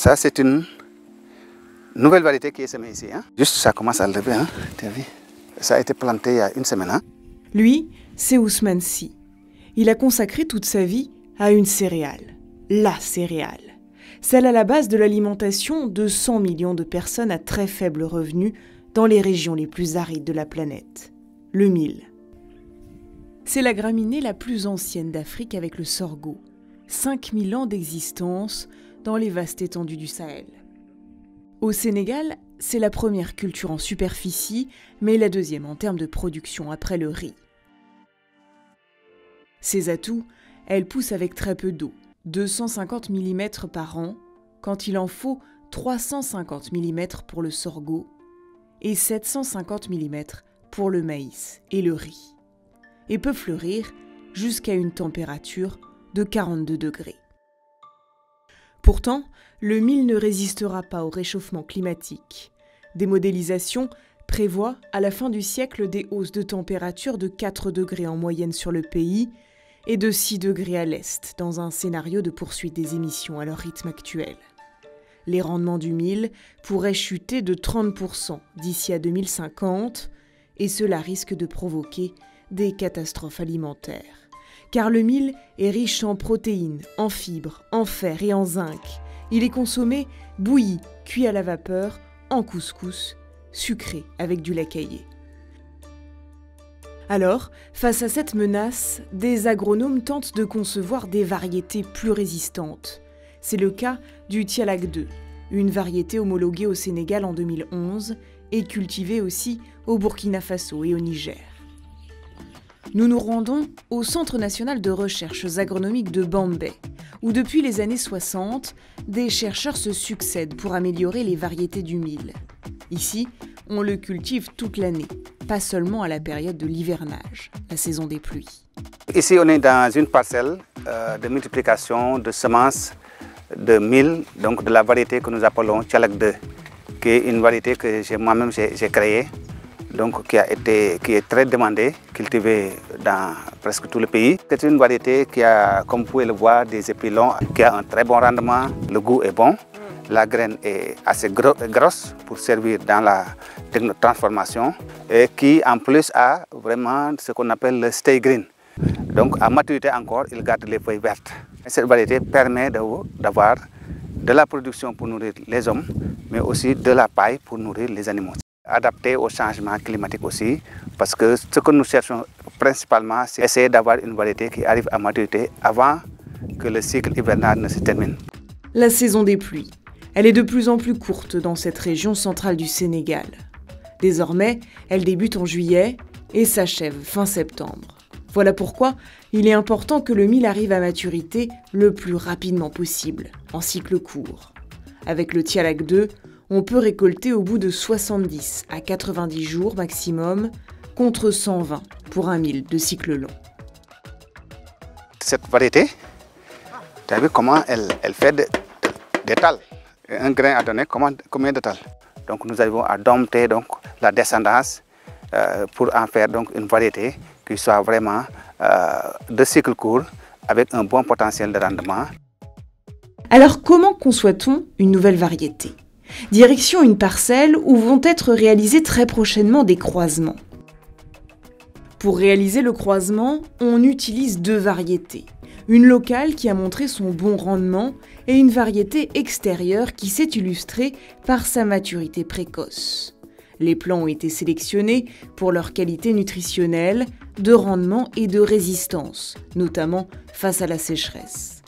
Ça, c'est une nouvelle variété qui est semée ici. Hein. Juste, ça commence à lever. Hein. Tu as vu? Ça a été planté il y a une semaine. Hein. Lui, c'est Ousmane Sy. Il a consacré toute sa vie à une céréale. La céréale. Celle à la base de l'alimentation de 100 millions de personnes à très faible revenu dans les régions les plus arides de la planète. Le mil. C'est la graminée la plus ancienne d'Afrique avec le sorgho. 5000 ans d'existence dans les vastes étendues du Sahel. Au Sénégal, c'est la première culture en superficie, mais la deuxième en termes de production après le riz. Ses atouts, elle pousse avec très peu d'eau, 250 mm par an, quand il en faut 350 mm pour le sorgho et 750 mm pour le maïs et le riz, et peut fleurir jusqu'à une température de 42 degrés. Pourtant, le mil ne résistera pas au réchauffement climatique. Des modélisations prévoient à la fin du siècle des hausses de température de 4 degrés en moyenne sur le pays et de 6 degrés à l'est dans un scénario de poursuite des émissions à leur rythme actuel. Les rendements du mil pourraient chuter de 30% d'ici à 2050 et cela risque de provoquer des catastrophes alimentaires. Car le mil est riche en protéines, en fibres, en fer et en zinc. Il est consommé bouilli, cuit à la vapeur, en couscous, sucré avec du lait caillé. Alors, face à cette menace, des agronomes tentent de concevoir des variétés plus résistantes. C'est le cas du Tialak 2, une variété homologuée au Sénégal en 2011 et cultivée aussi au Burkina Faso et au Niger. Nous nous rendons au Centre national de recherches agronomiques de Bambey, où depuis les années 60, des chercheurs se succèdent pour améliorer les variétés du mil. Ici, on le cultive toute l'année, pas seulement à la période de l'hivernage, la saison des pluies. Ici, on est dans une parcelle de multiplication de semences de mil, donc de la variété que nous appelons Tialak 2, qui est une variété que moi-même j'ai créée. Donc, qui est très demandée, cultivée dans presque tout le pays. C'est une variété qui a, comme vous pouvez le voir, des épis longs, qui a un très bon rendement, le goût est bon, la graine est assez grosse pour servir dans la transformation et qui en plus a vraiment ce qu'on appelle le stay green. Donc à maturité encore, il garde les feuilles vertes. Cette variété permet d'avoir de la production pour nourrir les hommes, mais aussi de la paille pour nourrir les animaux. Adapté au changement climatique aussi, parce que ce que nous cherchons principalement, c'est essayer d'avoir une variété qui arrive à maturité avant que le cycle hivernal ne se termine. La saison des pluies, elle est de plus en plus courte dans cette région centrale du Sénégal. Désormais, elle débute en juillet et s'achève fin septembre. Voilà pourquoi il est important que le mil arrive à maturité le plus rapidement possible, en cycle court. Avec le Tialak 2, on peut récolter au bout de 70 à 90 jours maximum, contre 120 pour un mil de cycle long. Cette variété, tu as vu comment elle fait des tals. Un grain a donné combien de tals? Donc nous arrivons à dompter donc, la descendance pour en faire donc, une variété qui soit vraiment de cycle court avec un bon potentiel de rendement. Alors comment conçoit-on une nouvelle variété? Direction une parcelle où vont être réalisés très prochainement des croisements. Pour réaliser le croisement, on utilise deux variétés. Une locale qui a montré son bon rendement et une variété extérieure qui s'est illustrée par sa maturité précoce. Les plants ont été sélectionnés pour leur qualité nutritionnelle, de rendement et de résistance, notamment face à la sécheresse.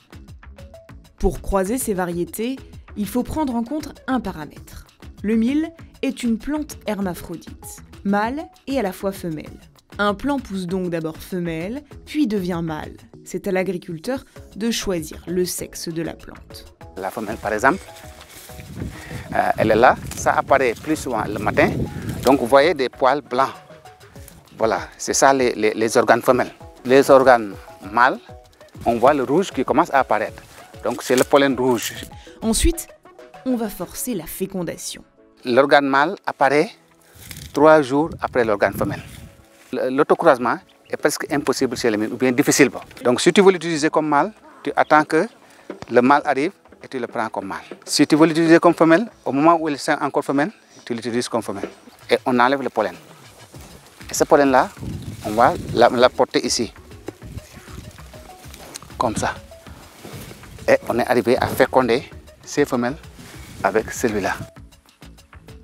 Pour croiser ces variétés, il faut prendre en compte un paramètre. Le mil est une plante hermaphrodite, mâle et à la fois femelle. Un plant pousse donc d'abord femelle, puis devient mâle. C'est à l'agriculteur de choisir le sexe de la plante. La femelle, par exemple, elle est là, ça apparaît plus souvent le matin. Donc vous voyez des poils blancs. Voilà, c'est ça les organes femelles. Les organes mâles, on voit le rouge qui commence à apparaître. Donc c'est le pollen rouge. Ensuite, on va forcer la fécondation. L'organe mâle apparaît 3 jours après l'organe femelle. L'autocroisement est presque impossible chez les mâles, ou bien difficile. Donc si tu veux l'utiliser comme mâle, tu attends que le mâle arrive et tu le prends comme mâle. Si tu veux l'utiliser comme femelle, au moment où il est encore femelle, tu l'utilises comme femelle. Et on enlève le pollen. Et ce pollen-là, on va la porter ici. Comme ça. Et on est arrivé à féconder ces femelles avec celui-là.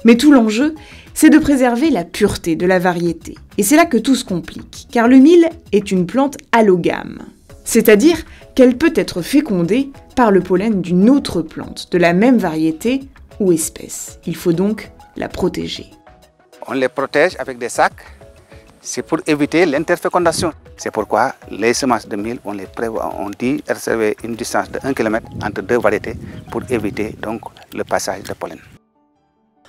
Mais tout l'enjeu, c'est de préserver la pureté de la variété. Et c'est là que tout se complique, car le mil est une plante allogame. C'est-à-dire qu'elle peut être fécondée par le pollen d'une autre plante, de la même variété ou espèce. Il faut donc la protéger. On les protège avec des sacs, c'est pour éviter l'interfécondation. C'est pourquoi les semences de mil, on dit réserver une distance de 1 km entre deux variétés pour éviter donc le passage de pollen.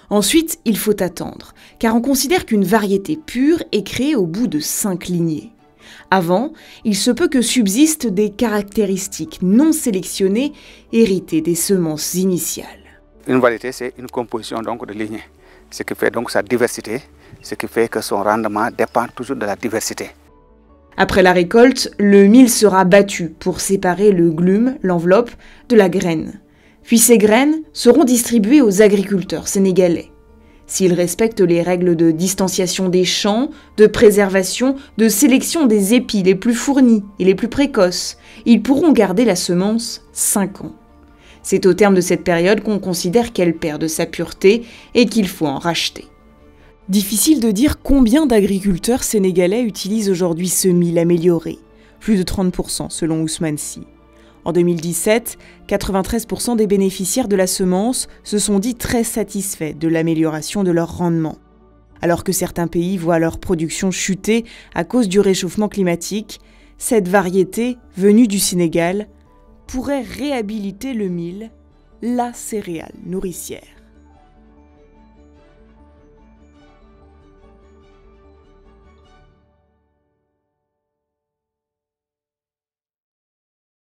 Ensuite, il faut attendre, car on considère qu'une variété pure est créée au bout de 5 lignées. Avant, il se peut que subsistent des caractéristiques non sélectionnées héritées des semences initiales. Une variété, c'est une composition donc de lignées, ce qui fait donc sa diversité, ce qui fait que son rendement dépend toujours de la diversité. Après la récolte, le mil sera battu pour séparer le glume, l'enveloppe, de la graine. Puis ces graines seront distribuées aux agriculteurs sénégalais. S'ils respectent les règles de distanciation des champs, de préservation, de sélection des épis les plus fournis et les plus précoces, ils pourront garder la semence 5 ans. C'est au terme de cette période qu'on considère qu'elle perd de sa pureté et qu'il faut en racheter. Difficile de dire combien d'agriculteurs sénégalais utilisent aujourd'hui ce mil amélioré, plus de 30% selon Ousmane Sy. En 2017, 93% des bénéficiaires de la semence se sont dit très satisfaits de l'amélioration de leur rendement. Alors que certains pays voient leur production chuter à cause du réchauffement climatique, cette variété, venue du Sénégal, pourrait réhabiliter le mil, la céréale nourricière.